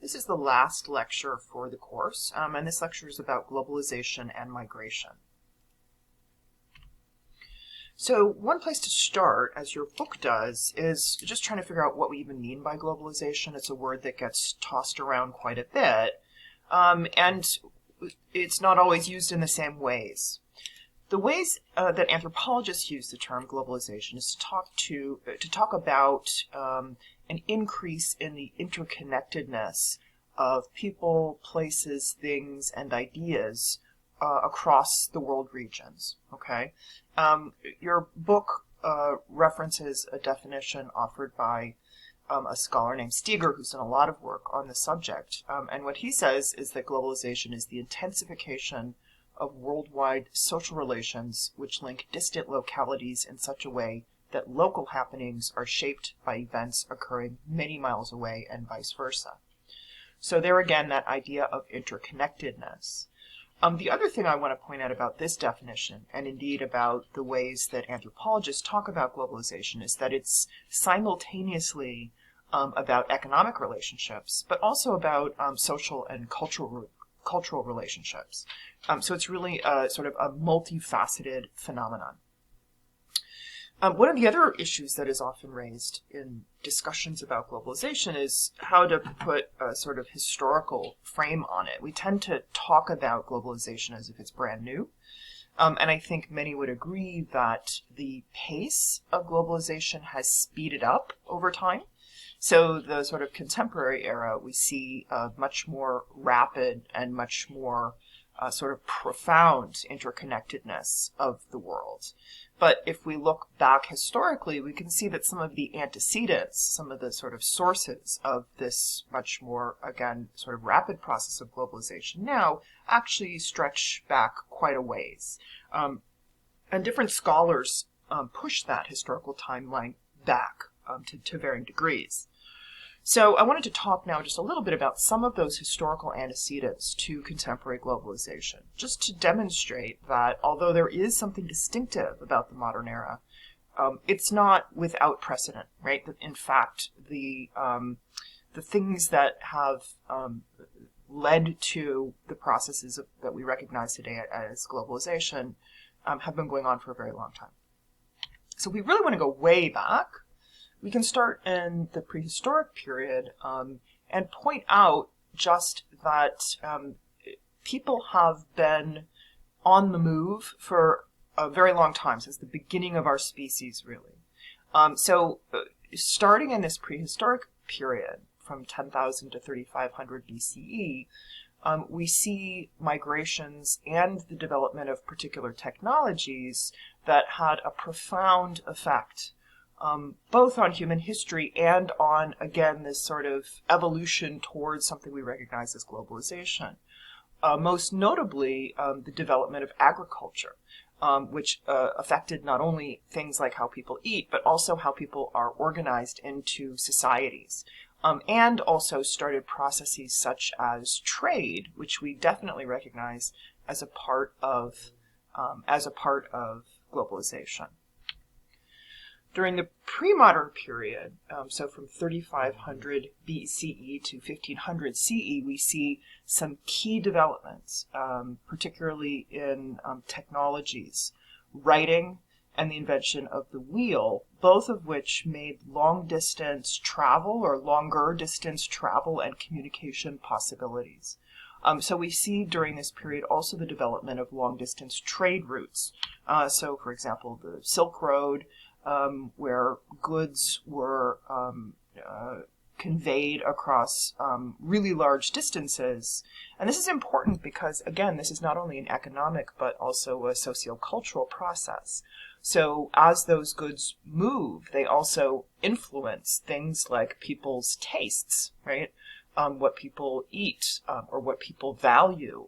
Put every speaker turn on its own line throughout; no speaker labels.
This is the last lecture for the course, and this lecture is about globalization and migration. So one place to start, as your book does, is just trying to figure out what we even mean by globalization. It's a word that gets tossed around quite a bit, and it's not always used in the same ways. The ways that anthropologists use the term globalization is to talk about an increase in the interconnectedness of people, places, things, and ideas across the world regions. Okay, your book references a definition offered by a scholar named Steger, who's done a lot of work on the subject. And what he says is that globalization is the intensification of worldwide social relations which link distant localities in such a way that local happenings are shaped by events occurring many miles away and vice versa. So there again, that idea of interconnectedness. The other thing I want to point out about this definition, and indeed about the ways that anthropologists talk about globalization, is that it's simultaneously about economic relationships, but also about social and cultural relationships. So it's really sort of a multifaceted phenomenon. One of the other issues that is often raised in discussions about globalization is how to put a sort of historical frame on it. We tend to talk about globalization as if it's brand new. And I think many would agree that the pace of globalization has speeded up over time. So the sort of contemporary era, we see a much more rapid and much more sort of profound interconnectedness of the world. But if we look back historically, we can see that some of the antecedents, some of the sort of sources of this much more, again, sort of rapid process of globalization now actually stretch back quite a ways. And different scholars push that historical timeline back to varying degrees. So I wanted to talk now just a little bit about some of those historical antecedents to contemporary globalization, just to demonstrate that although there is something distinctive about the modern era, it's not without precedent, right? That in fact, the things that have led to the processes that we recognize today as globalization have been going on for a very long time. So we really want to go way back. We can start in the prehistoric period and point out just that people have been on the move for a very long time, since the beginning of our species, really. So starting in this prehistoric period, from 10,000 to 3,500 BCE, we see migrations and the development of particular technologies that had a profound effect both on human history and on, again, this sort of evolution towards something we recognize as globalization. Most notably, the development of agriculture, which affected not only things like how people eat, but also how people are organized into societies. And also started processes such as trade, which we definitely recognize as a part of globalization. During the pre-modern period, so from 3500 BCE to 1500 CE, we see some key developments, particularly in technologies, writing, and the invention of the wheel, both of which made long-distance travel or longer-distance travel and communication possibilities. So we see during this period also the development of long-distance trade routes. So, for example, the Silk Road, where goods were conveyed across really large distances. And this is important because, again, this is not only an economic but also a sociocultural process. So as those goods move, they also influence things like people's tastes, right? What people eat or what people value.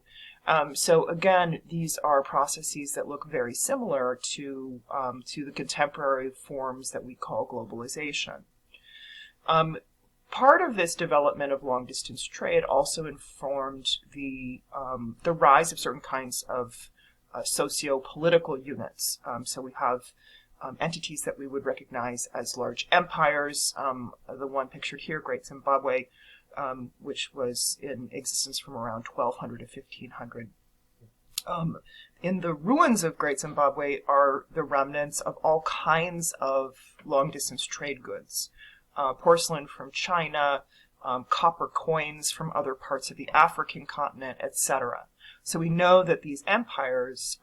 So again, these are processes that look very similar to the contemporary forms that we call globalization. Part of this development of long-distance trade also informed the rise of certain kinds of socio-political units. So we have entities that we would recognize as large empires. The one pictured here, Great Zimbabwe, which was in existence from around 1200 to 1500. In the ruins of Great Zimbabwe are the remnants of all kinds of long-distance trade goods. Porcelain from China, copper coins from other parts of the African continent, etc. So we know that these empires,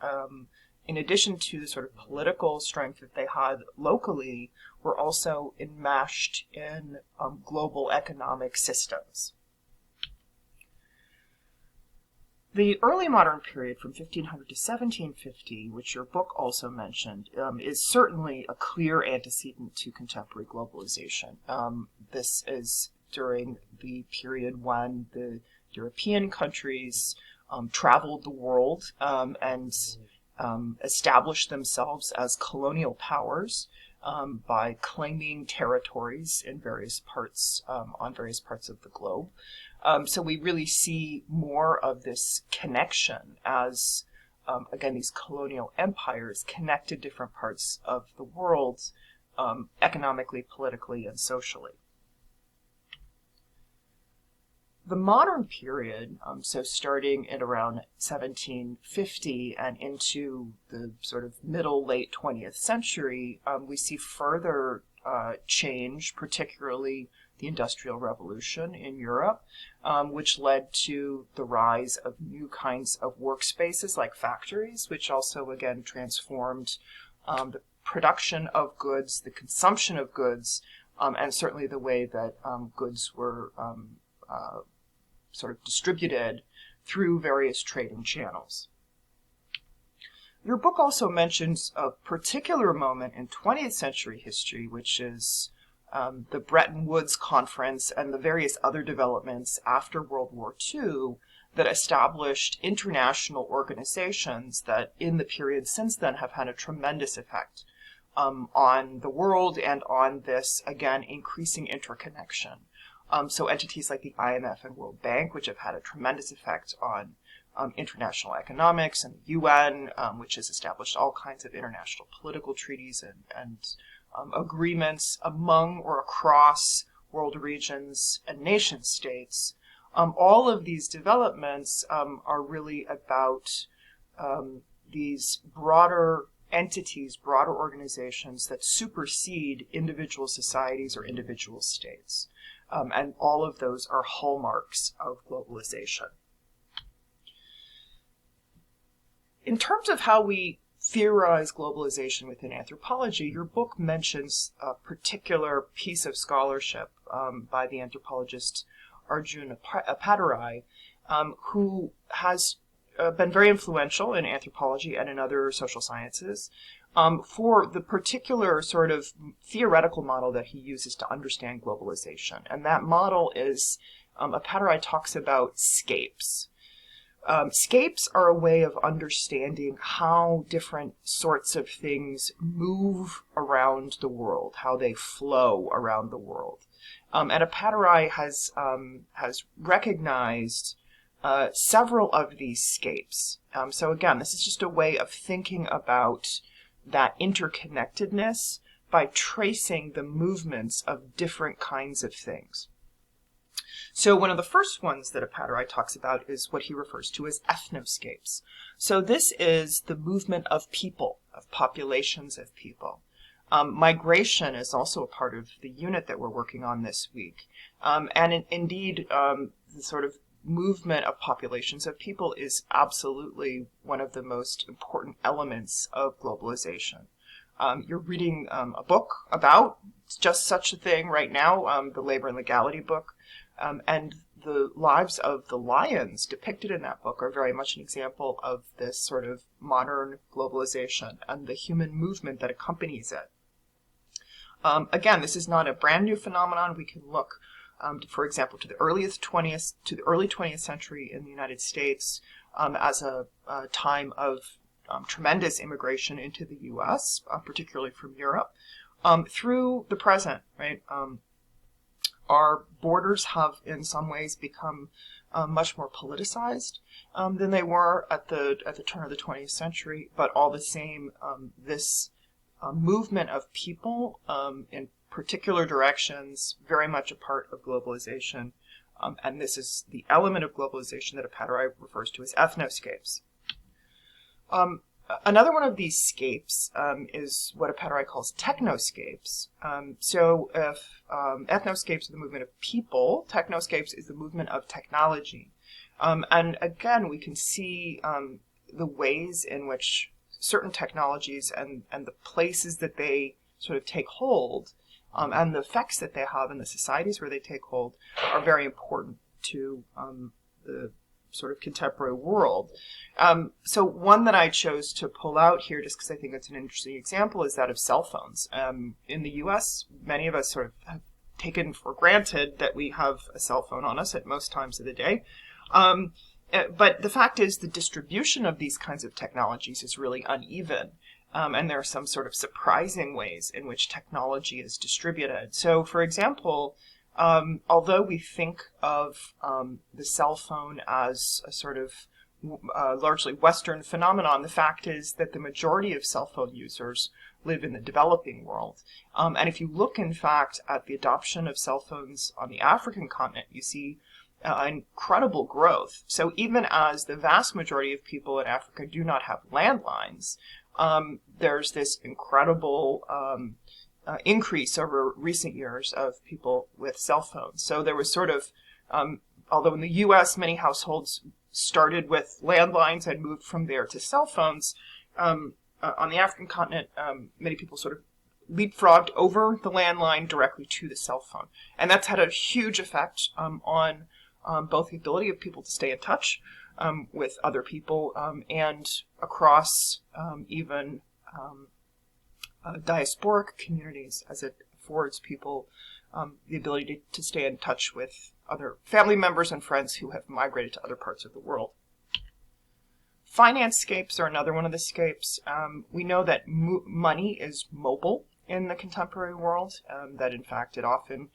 in addition to the sort of political strength that they had locally, were also enmeshed in global economic systems. The early modern period from 1500 to 1750, which your book also mentioned, is certainly a clear antecedent to contemporary globalization. This is during the period when the European countries traveled the world and established themselves as colonial powers by claiming territories in various parts on various parts of the globe. So we really see more of this connection as, again, these colonial empires connected different parts of the world economically, politically, and socially. The modern period, so starting at around 1750 and into the sort of middle, late 20th century, we see further change, particularly the Industrial Revolution in Europe, which led to the rise of new kinds of workspaces like factories, which also, again, transformed the production of goods, the consumption of goods, and certainly the way that goods were sort of distributed through various trading channels. Your book also mentions a particular moment in 20th century history, which is the Bretton Woods Conference and the various other developments after World War II that established international organizations that in the period since then have had a tremendous effect on the world and on this, again, increasing interconnection. So entities like the IMF and World Bank, which have had a tremendous effect on international economics, and the UN, which has established all kinds of international political treaties and agreements among or across world regions and nation states. All of these developments are really about these broader entities, broader organizations that supersede individual societies or individual states. And all of those are hallmarks of globalization. In terms of how we theorize globalization within anthropology, your book mentions a particular piece of scholarship by the anthropologist Arjun Appadurai, who has been very influential in anthropology and in other social sciences for the particular sort of theoretical model that he uses to understand globalization. And that model is, Appadurai talks about scapes. Scapes are a way of understanding how different sorts of things move around the world, how they flow around the world. And Appadurai has recognized several of these scapes. So again, this is just a way of thinking about that interconnectedness by tracing the movements of different kinds of things. So one of the first ones that Appadurai talks about is what he refers to as ethnoscapes. So this is the movement of people, of populations of people. Migration is also a part of the unit that we're working on this week. Indeed, the sort of movement of populations of people is absolutely one of the most important elements of globalization. You're reading a book about just such a thing right now, the Labor and Legality book, and the lives of the lions depicted in that book are very much an example of this sort of modern globalization and the human movement that accompanies it. Again, this is not a brand new phenomenon. We can look, for example, to the early 20th century in the United States as a time of tremendous immigration into the U.S., particularly from Europe, through the present. Right, our borders have, in some ways, become much more politicized than they were at the turn of the 20th century. But all the same, this movement of people in particular directions, very much a part of globalization, And this is the element of globalization that Apataray refers to as ethnoscapes. Another one of these scapes is what Apataray calls technoscapes. So if ethnoscapes are the movement of people, technoscapes is the movement of technology. And again, we can see the ways in which certain technologies and the places that they sort of take hold and the effects that they have in the societies where they take hold are very important to the sort of contemporary world. So one that I chose to pull out here, just because I think it's an interesting example, is that of cell phones. In the U.S., many of us sort of have taken for granted that we have a cell phone on us at most times of the day. But the fact is the distribution of these kinds of technologies is really uneven. And there are some sort of surprising ways in which technology is distributed. So, for example, although we think of the cell phone as a sort of largely Western phenomenon, the fact is that the majority of cell phone users live in the developing world. And if you look, in fact, at the adoption of cell phones on the African continent, you see incredible growth. So even as the vast majority of people in Africa do not have landlines, there's this incredible increase over recent years of people with cell phones. So there was sort of, although in the U.S. many households started with landlines and moved from there to cell phones, on the African continent, many people sort of leapfrogged over the landline directly to the cell phone. And that's had a huge effect on both the ability of people to stay in touch with other people and across even diasporic communities, as it affords people the ability to stay in touch with other family members and friends who have migrated to other parts of the world. Finance scapes are another one of the scapes. We know that money is mobile in the contemporary world, that in fact it often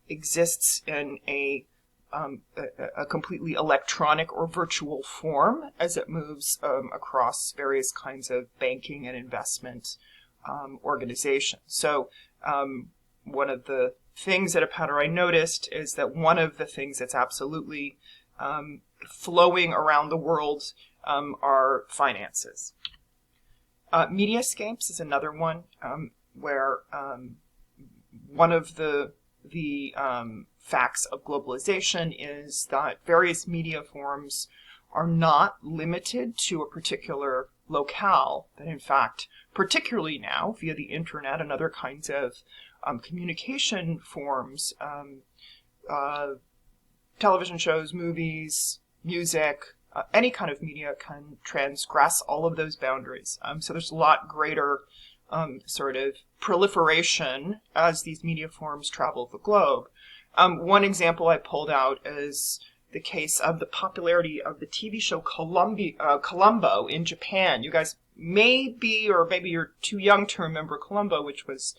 exists in a completely electronic or virtual form as it moves across various kinds of banking and investment organizations. So one of the things that Apataray noticed is that one of the things that's absolutely flowing around the world are finances. Mediascapes is another one where one of the facts of globalization is that various media forms are not limited to a particular locale, that in fact, particularly now via the internet and other kinds of communication forms, television shows, movies, music, any kind of media can transgress all of those boundaries. So there's a lot greater sort of proliferation as these media forms travel the globe. One example I pulled out is the case of the popularity of the TV show Columbo in Japan. You guys may be, or maybe you're too young to remember Columbo, which was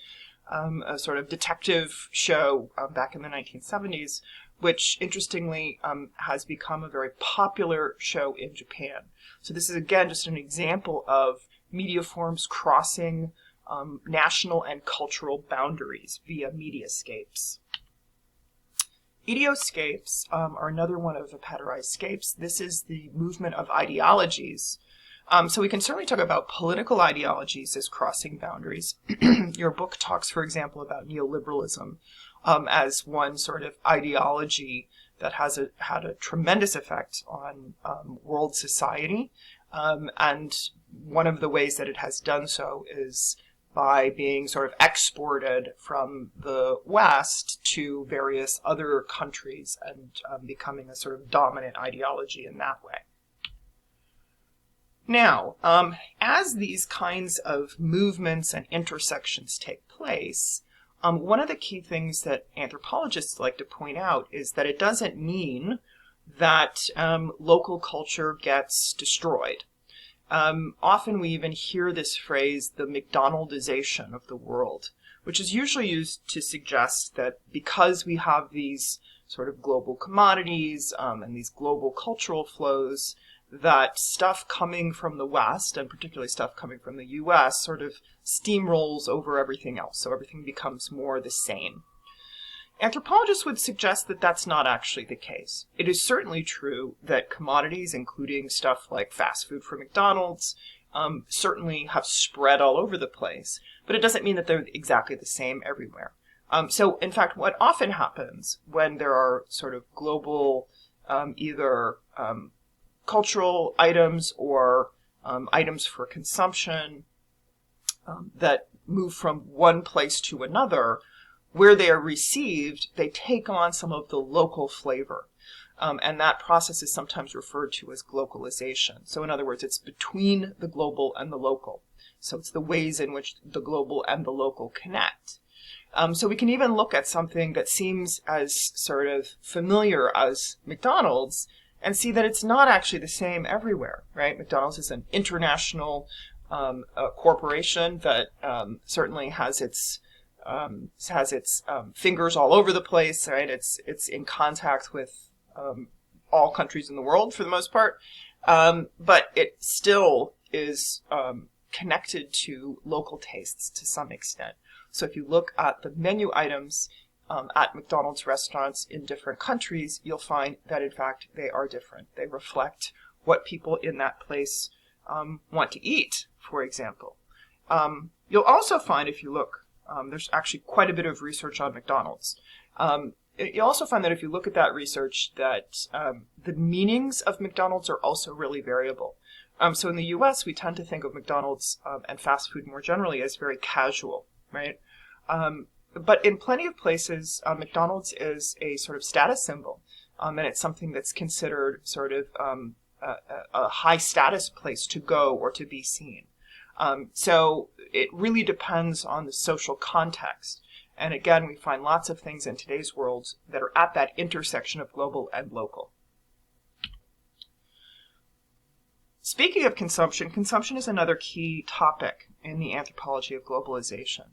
a sort of detective show back in the 1970s, which interestingly has become a very popular show in Japan. So this is again just an example of media forms crossing national and cultural boundaries via mediascapes. Idioscapes are another one of Apataray's scapes. This is the movement of ideologies. So we can certainly talk about political ideologies as crossing boundaries. Your book talks, for example, about neoliberalism as one sort of ideology that has had a tremendous effect on world society. And one of the ways that it has done so is by being sort of exported from the West to various other countries and becoming a sort of dominant ideology in that way. Now, as these kinds of movements and intersections take place, one of the key things that anthropologists like to point out is that it doesn't mean that local culture gets destroyed. Often we even hear this phrase, the McDonaldization of the world, which is usually used to suggest that because we have these sort of global commodities and these global cultural flows, that stuff coming from the West, and particularly stuff coming from the US, sort of steamrolls over everything else, so everything becomes more the same. Anthropologists would suggest that that's not actually the case. It is certainly true that commodities, including stuff like fast food from McDonald's, certainly have spread all over the place, but it doesn't mean that they're exactly the same everywhere. So, in fact, what often happens when there are sort of global, either cultural items or items for consumption that move from one place to another, where they are received, they take on some of the local flavor. And that process is sometimes referred to as globalization. So in other words, it's between the global and the local. So it's the ways in which the global and the local connect. So we can even look at something that seems as sort of familiar as McDonald's and see that it's not actually the same everywhere, right? McDonald's is an international corporation that certainly has its fingers all over the place, right? It's in contact with all countries in the world for the most part, but it still is connected to local tastes to some extent. So if you look at the menu items at McDonald's restaurants in different countries, you'll find that in fact they are different. They reflect what people in that place want to eat, for example. You'll also find, if you look, there's actually quite a bit of research on McDonald's. You'll also find that if you look at that research, that the meanings of McDonald's are also really variable. So in the U.S., we tend to think of McDonald's and fast food more generally as very casual, right? But in plenty of places, McDonald's is a sort of status symbol, and it's something that's considered sort of a high status place to go or to be seen. So it really depends on the social context. And again, we find lots of things in today's world that are at that intersection of global and local. Speaking of consumption, consumption is another key topic in the anthropology of globalization.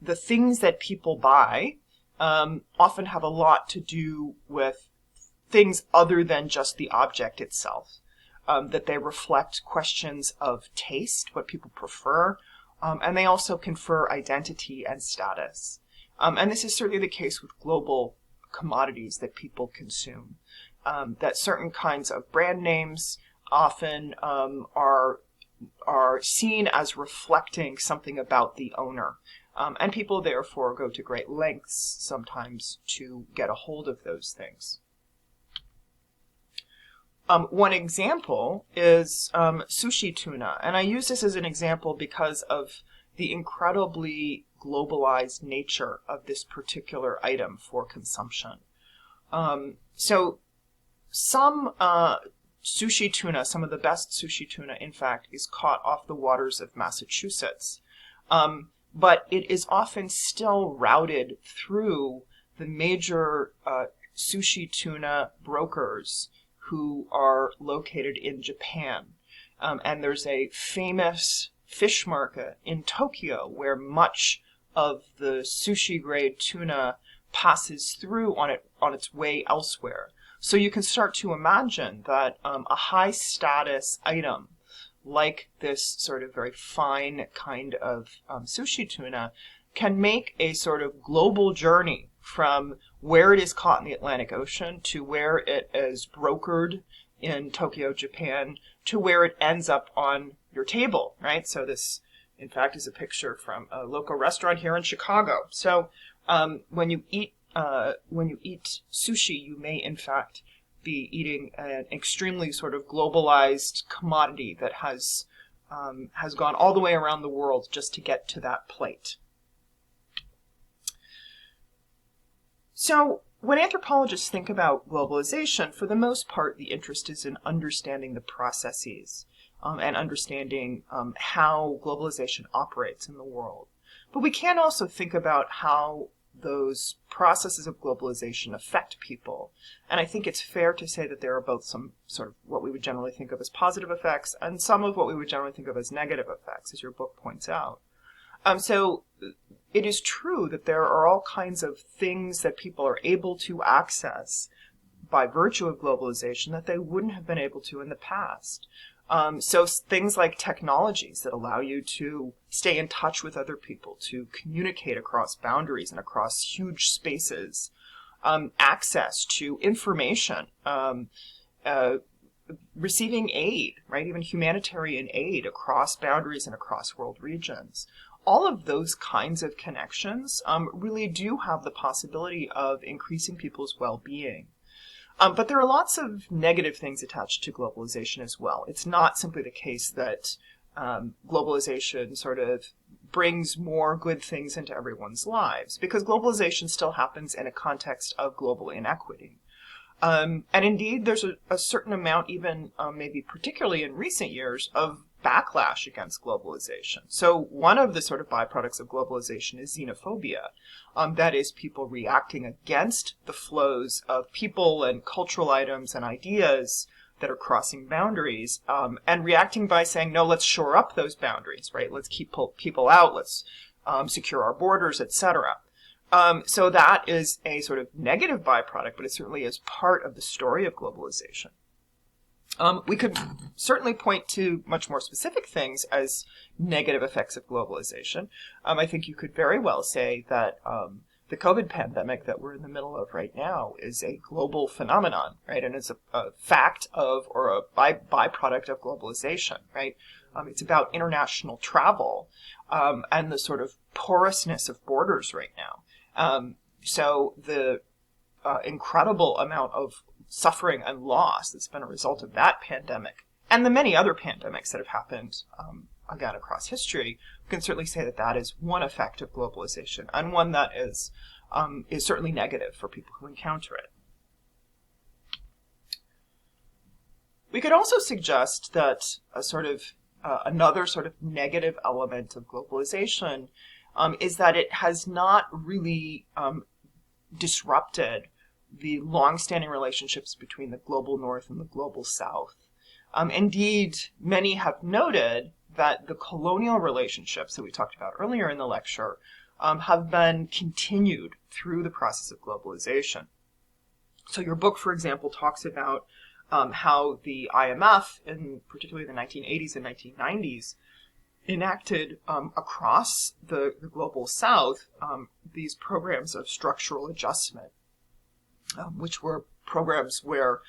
The things that people buy often have a lot to do with things other than just the object itself. That they reflect questions of taste, what people prefer, and they also confer identity and status. And this is certainly the case with global commodities that people consume. That certain kinds of brand names often are seen as reflecting something about the owner. And people therefore go to great lengths sometimes to get a hold of those things. One example is sushi tuna, and I use this as an example because of the incredibly globalized nature of this particular item for consumption. So some sushi tuna, some of the best sushi tuna, in fact, is caught off the waters of Massachusetts. But it is often still routed through the major sushi tuna brokers who are located in Japan. And there's a famous fish market in Tokyo where much of the sushi grade tuna passes through on its way elsewhere. So you can start to imagine that a high status item like this sort of very fine kind of sushi tuna can make a sort of global journey from where it is caught in the Atlantic Ocean to where it is brokered in Tokyo, Japan, to where it ends up on your table, right? So this, in fact, is a picture from a local restaurant here in Chicago. So when you eat sushi, you may, in fact, be eating an extremely sort of globalized commodity that has gone all the way around the world just to get to that plate. So when anthropologists think about globalization, for the most part, the interest is in understanding the processes and understanding how globalization operates in the world. But we can also think about how those processes of globalization affect people. And I think it's fair to say that there are both some sort of what we would generally think of as positive effects and some of what we would generally think of as negative effects, as your book points out. So it is true that there are all kinds of things that people are able to access by virtue of globalization that they wouldn't have been able to in the past. So things like technologies that allow you to stay in touch with other people, to communicate across boundaries and across huge spaces, access to information, receiving aid, right? Even humanitarian aid across boundaries and across world regions. All of those kinds of connections really do have the possibility of increasing people's well-being. But there are lots of negative things attached to globalization as well. It's not simply the case that globalization sort of brings more good things into everyone's lives, because globalization still happens in a context of global inequity. And indeed, there's a certain amount, even maybe particularly in recent years, of backlash against globalization. So one of the sort of byproducts of globalization is xenophobia. That is, people reacting against the flows of people and cultural items and ideas that are crossing boundaries, and reacting by saying, no, let's shore up those boundaries, right? Let's keep people out, let's secure our borders, etc. So that is a sort of negative byproduct, but it certainly is part of the story of globalization. We could certainly point to much more specific things as negative effects of globalization. I think you could very well say that the COVID pandemic that we're in the middle of right now is a global phenomenon, right? And it's a fact of, or a byproduct of globalization, right? It's about international travel and the sort of porousness of borders right now. So the incredible amount of suffering and loss that's been a result of that pandemic and the many other pandemics that have happened again across history, we can certainly say that that is one effect of globalization, and one that is certainly negative for people who encounter it. We could also suggest that a sort of another sort of negative element of globalization is that it has not really disrupted the long-standing relationships between the global north and the global south. Indeed, many have noted that the colonial relationships that we talked about earlier in the lecture have been continued through the process of globalization. So your book, for example, talks about how the IMF, in particularly the 1980s and 1990s, enacted across the global south these programs of structural adjustment, which were programs where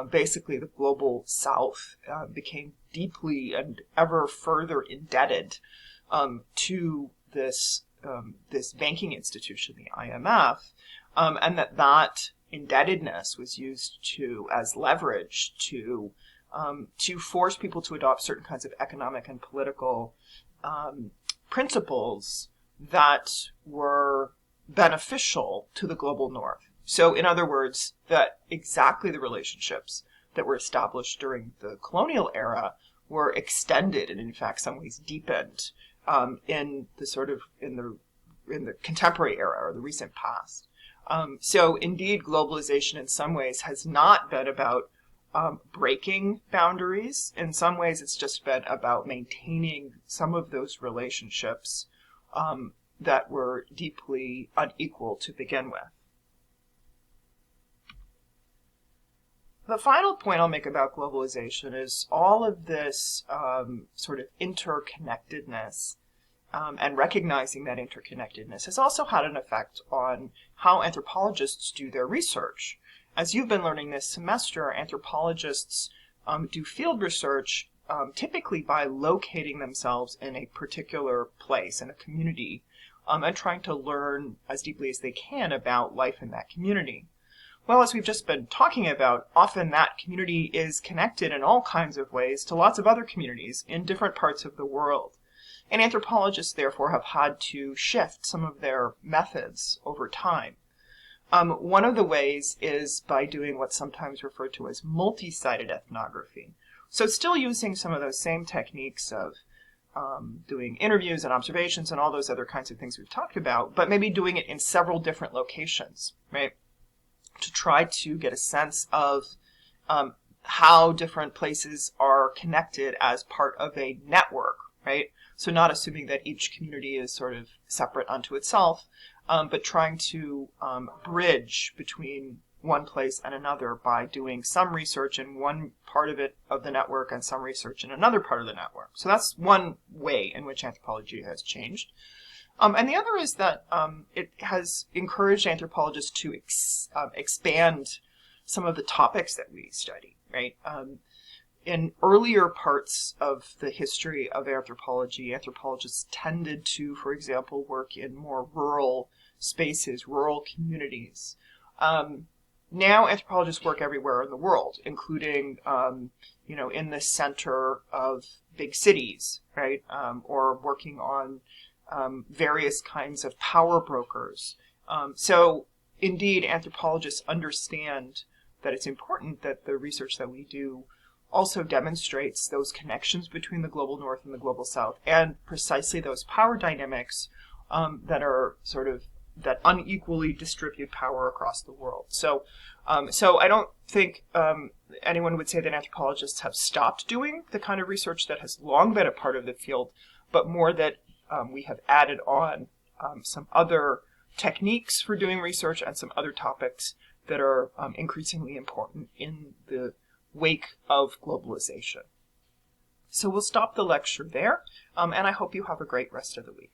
basically the global south became deeply and ever further indebted to this banking institution, the IMF, and that indebtedness was used as leverage to force people to adopt certain kinds of economic and political principles that were beneficial to the global north. So, in other words, that exactly the relationships that were established during the colonial era were extended and, in fact, some ways deepened in the contemporary era or the recent past. So, indeed, globalization in some ways has not been about breaking boundaries. In some ways, it's just been about maintaining some of those relationships that were deeply unequal to begin with. The final point I'll make about globalization is all of this sort of interconnectedness and recognizing that interconnectedness has also had an effect on how anthropologists do their research. As you've been learning this semester, anthropologists do field research typically by locating themselves in a particular place, in a community, and trying to learn as deeply as they can about life in that community. Well, as we've just been talking about, often that community is connected in all kinds of ways to lots of other communities in different parts of the world. And anthropologists, therefore, have had to shift some of their methods over time. One of the ways is by doing what's sometimes referred to as multi-sited ethnography. So still using some of those same techniques of doing interviews and observations and all those other kinds of things we've talked about, but maybe doing it in several different locations, right? To try to get a sense of how different places are connected as part of a network, right? So not assuming that each community is sort of separate unto itself, but trying to bridge between one place and another by doing some research in one part of the network and some research in another part of the network. So that's one way in which anthropology has changed. And the other is that it has encouraged anthropologists to expand some of the topics that we study, right? In earlier parts of the history of anthropology, anthropologists tended to, for example, work in more rural spaces, rural communities. Now anthropologists work everywhere in the world, including, in the center of big cities, right? Or working on various kinds of power brokers. So indeed, anthropologists understand that it's important that the research that we do also demonstrates those connections between the global north and the global south, and precisely those power dynamics that are that unequally distribute power across the world. So I don't think anyone would say that anthropologists have stopped doing the kind of research that has long been a part of the field, but more that we have added on some other techniques for doing research and some other topics that are increasingly important in the wake of globalization. So we'll stop the lecture there, and I hope you have a great rest of the week.